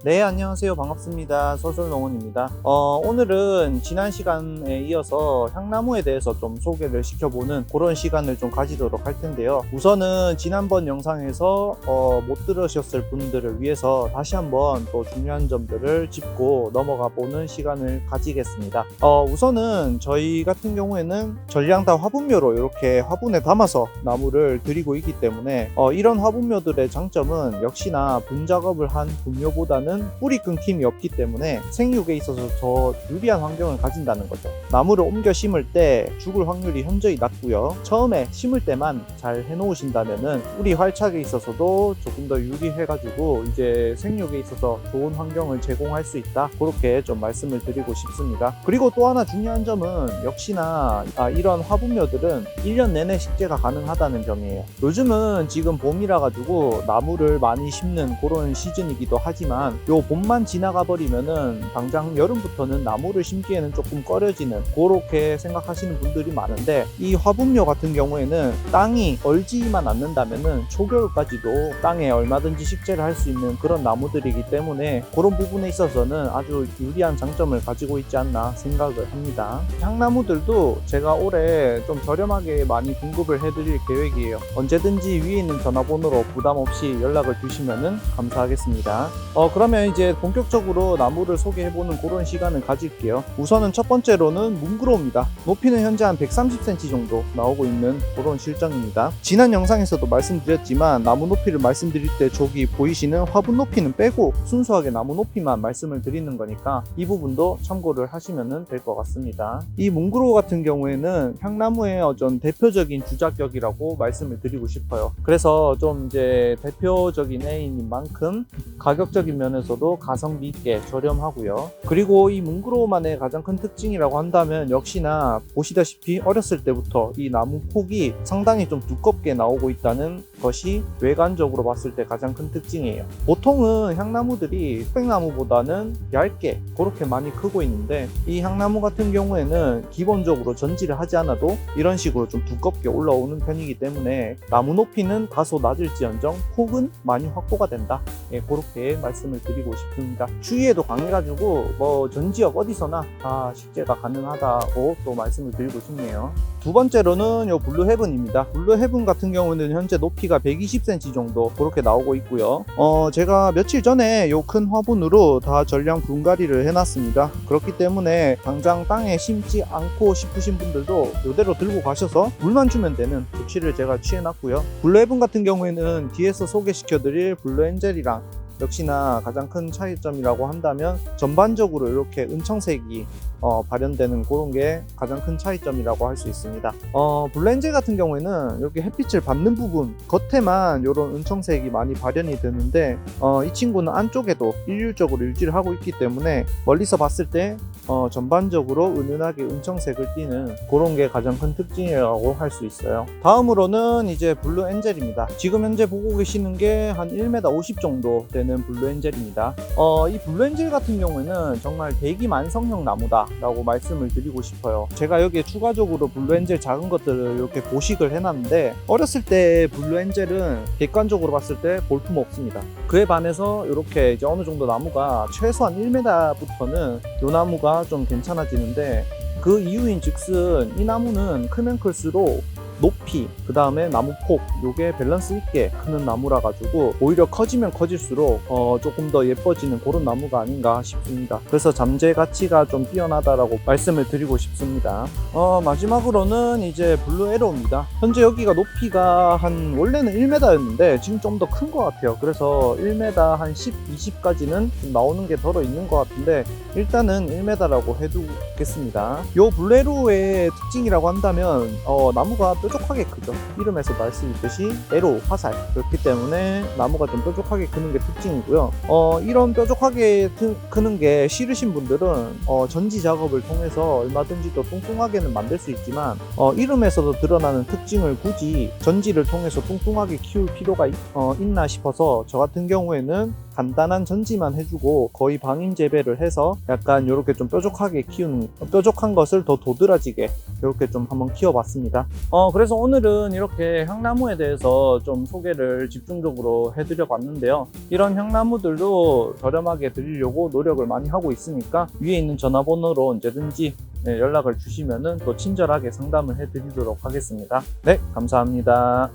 네, 안녕하세요. 반갑습니다. 서술농원입니다. 오늘은 지난 시간에 이어서 향나무에 대해서 좀 소개를 시켜보는 그런 시간을 좀 가지도록 할 텐데요. 우선은 지난번 영상에서 못 들으셨을 분들을 위해서 다시 한번 또 중요한 점들을 짚고 넘어가 보는 시간을 가지겠습니다. 우선은 저희 같은 경우에는 전량다 화분묘로 이렇게 화분에 담아서 나무를 들이고 있기 때문에 이런 화분묘들의 장점은 역시나 분 작업을 한 분묘보다는 뿌리 끊김이 없기 때문에 생육에 있어서 더 유리한 환경을 가진다는 거죠. 나무를 옮겨 심을 때 죽을 확률이 현저히 낮고요. 처음에 심을 때만 잘 해놓으신다면은 뿌리 활착에 있어서도 조금 더 유리해가지고 이제 생육에 있어서 좋은 환경을 제공할 수 있다. 그렇게 좀 말씀을 드리고 싶습니다. 그리고 또 하나 중요한 점은 역시나 이런 화분묘들은 1년 내내 식재가 가능하다는 점이에요. 요즘은 지금 봄이라 가지고 나무를 많이 심는 그런 시즌이기도 하지만 요 봄만 지나가 버리면은 당장 여름부터는 나무를 심기에는 조금 꺼려지는 그렇게 생각하시는 분들이 많은데, 이 화분묘 같은 경우에는 땅이 얼지만 않는다면은 초겨울까지도 땅에 얼마든지 식재를 할 수 있는 그런 나무들이기 때문에 그런 부분에 있어서는 아주 유리한 장점을 가지고 있지 않나 생각을 합니다. 향나무들도 제가 올해 좀 저렴하게 많이 공급을 해드릴 계획이에요. 언제든지 위에 있는 전화번호로 부담 없이 연락을 주시면은 감사하겠습니다. 그러면 이제 본격적으로 나무를 소개해보는 그런 시간을 가질게요. 우선은 첫 번째로는 뭉그로입니다. 높이는 현재 한 130cm 정도 나오고 있는 그런 실정입니다. 지난 영상에서도 말씀드렸지만 나무 높이를 말씀드릴 때 저기 보이시는 화분 높이는 빼고 순수하게 나무 높이만 말씀을 드리는 거니까 이 부분도 참고를 하시면 될 것 같습니다. 이 뭉그로 같은 경우에는 향나무의 어떤 대표적인 주작격이라고 말씀을 드리고 싶어요. 그래서 좀 이제 대표적인 애인 만큼 가격적인 면에서도 가성비 있게 저렴하고요. 그리고 이 뭉그로만의 가장 큰 특징이라고 한다면 역시나 보시다시피 어렸을 때부터 이 나무 폭이 상당히 좀 두껍게 나오고 있다는 것이 외관적으로 봤을 때 가장 큰 특징이에요. 보통은 향나무들이 흑백나무보다는 얇게 그렇게 많이 크고 있는데, 이 향나무 같은 경우에는 기본적으로 전지를 하지 않아도 이런 식으로 좀 두껍게 올라오는 편이기 때문에 나무 높이는 다소 낮을지언정 폭은 많이 확보가 된다. 그렇게 말씀을 드리고 싶습니다. 추위에도 강해가지고 뭐 전지역 어디서나 다 식재가 가능하다고 또 말씀을 드리고 싶네요. 두 번째로는 요 블루헤븐입니다. 블루헤븐 같은 경우는 현재 높이가 120cm 정도 그렇게 나오고 있고요. 제가 며칠 전에 요 큰 화분으로 다 전량 분갈이를 해놨습니다. 그렇기 때문에 당장 땅에 심지 않고 싶으신 분들도 이대로 들고 가셔서 물만 주면 되는 조치를 제가 취해놨고요. 블루헤븐 같은 경우에는 뒤에서 소개시켜드릴 블루엔젤이랑 역시나 가장 큰 차이점이라고 한다면 전반적으로 이렇게 은청색이 발현되는 그런 게 가장 큰 차이점이라고 할 수 있습니다. 블루엔젤 같은 경우에는 이렇게 햇빛을 받는 부분 겉에만 이런 은청색이 많이 발현이 되는데 이 친구는 안쪽에도 일률적으로 유지를 하고 있기 때문에 멀리서 봤을 때 전반적으로 은은하게 은청색을 띠는 그런 게 가장 큰 특징이라고 할 수 있어요. 다음으로는 이제 블루엔젤입니다. 지금 현재 보고 계시는 게 한 1m 50 정도 되는 블루엔젤입니다. 이 블루엔젤 같은 경우에는 정말 대기 만성형 나무다 라고 말씀을 드리고 싶어요. 제가 여기에 추가적으로 블루엔젤 작은 것들을 이렇게 보식을 해놨는데, 어렸을 때 블루엔젤은 객관적으로 봤을 때 볼품 없습니다. 그에 반해서 이렇게 이제 어느 정도 나무가 최소한 1m부터는 이 나무가 좀 괜찮아지는데, 그 이유인 즉슨 이 나무는 크면 클수록 높이, 그 다음에 나무 폭, 요게 밸런스 있게 크는 나무라 가지고 오히려 커지면 커질수록 조금 더 예뻐지는 그런 나무가 아닌가 싶습니다. 그래서 잠재 가치가 좀 뛰어나다라고 말씀을 드리고 싶습니다. 마지막으로는 이제 블루 에로입니다. 현재 여기가 높이가 원래는 1m였는데 지금 좀 더 큰 것 같아요. 그래서 1m 한 10, 20까지는 나오는 게 덜어 있는 것 같은데 일단은 1m라고 해두겠습니다. 요 블루 에로의 특징이라고 한다면 나무가 뾰족하게 크죠. 이름에서도 알 수 있듯이 에로, 화살, 그렇기 때문에 나무가 좀 뾰족하게 크는 게 특징이고요. 이런 뾰족하게 크는 게 싫으신 분들은 전지 작업을 통해서 얼마든지 더 뚱뚱하게는 만들 수 있지만 이름에서도 드러나는 특징을 굳이 전지를 통해서 뚱뚱하게 키울 필요가 있나 싶어서 저 같은 경우에는 간단한 전지만 해주고 거의 방임 재배를 해서 약간 이렇게 좀 뾰족하게 키우는, 뾰족한 것을 더 도드라지게 이렇게 좀 한번 키워봤습니다. 그래서 오늘은 이렇게 향나무에 대해서 좀 소개를 집중적으로 해드려 봤는데요. 이런 향나무들도 저렴하게 드리려고 노력을 많이 하고 있으니까 위에 있는 전화번호로 언제든지 연락을 주시면은 또 친절하게 상담을 해드리도록 하겠습니다. 네, 감사합니다.